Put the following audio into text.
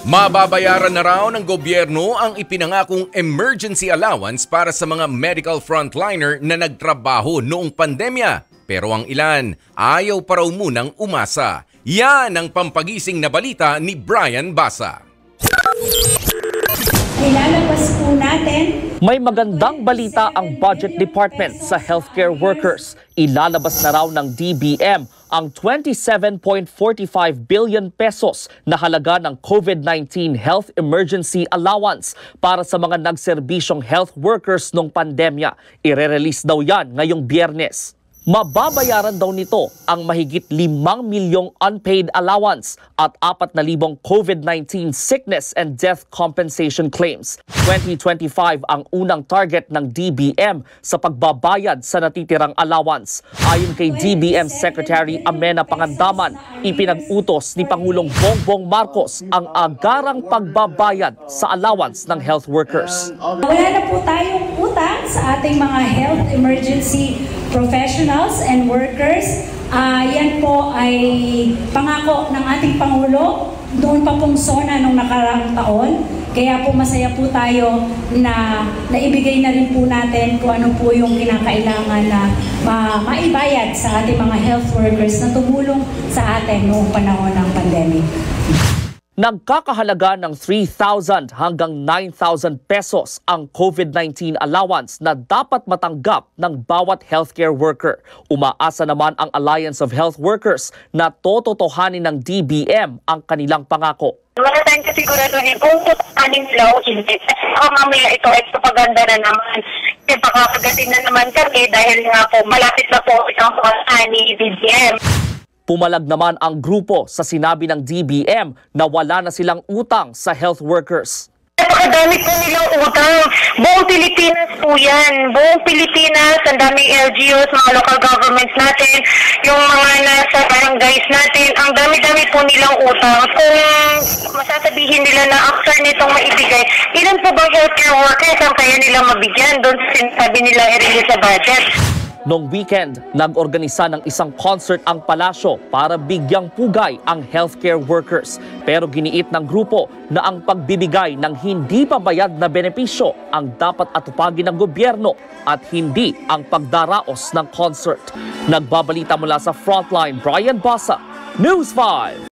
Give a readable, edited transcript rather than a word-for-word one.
Mababayaran na raw ng gobyerno ang ipinangakong emergency allowance para sa mga medical frontliner na nagtrabaho noong pandemya. Pero ang ilan, ayaw pa raw munang umasa. Yan ang pampagising na balita ni Brian Basa. Ilalabas po natin. May magandang balita ang Budget Department sa healthcare workers. Ilalabas na raw ng DBM ang 27.45 billion pesos na halaga ng COVID-19 Health Emergency Allowance para sa mga nagserbisyong health workers nung pandemya. Ire-release daw yan ngayong Biyernes. Mababayaran daw nito ang mahigit 5 milyong unpaid allowance at 4,000 COVID-19 sickness and death compensation claims. 2025 ang unang target ng DBM sa pagbabayad sa natitirang allowance. Ayon kay DBM Secretary Amenah Pangandaman, ipinag-utos ni Pangulong Bongbong Marcos ang agarang pagbabayad sa allowance ng health workers. Wala na po tayong utang sa ating mga health emergency professionals and workers. Yan po ay pangako ng ating Pangulo doon pa pong SONA nung nakaraang taon. Kaya po masaya po tayo na naibigay na rin po natin kung ano po yung kinakailangan na maibayad sa ating mga health workers na tumulong sa atin noong panahon ng pandemic. Nagkakahalaga ng 3,000 hanggang 9,000 pesos ang COVID-19 allowance na dapat matanggap ng bawat healthcare worker. Umaasa naman ang Alliance of Health Workers na tototohanin ng DBM ang kanilang pangako. Wala tayong kasiguraduhin kung tutukanin nila o hindi. Mamaya ito ay propaganda na naman. Kasi pakakagatin na naman kami dahil nga po malapit na po isang pangkaan ni DBM. Pumalag naman ang grupo sa sinabi ng DBM na wala na silang utang sa health workers. Napakadami po nilang utang. Buong Pilipinas po yan. Buong Pilipinas, ang daming LGUs, mga local governments natin, yung mga nasa barangays natin, ang dami-dami po nilang utang. Kung masasabihin nila na after nitong maibigay, ilan po bang healthcare workers ang kaya nilang mabigyan doon sa sinasabi nila i-release sa budget? Noong weekend, nag-organisa ng isang concert ang palasyo para bigyang pugay ang healthcare workers. Pero giniit ng grupo na ang pagbibigay ng hindi pabayad na benepisyo ang dapat atupagin ng gobyerno at hindi ang pagdaraos ng concert. Nagbabalita mula sa Frontline, Brian Basa, News 5.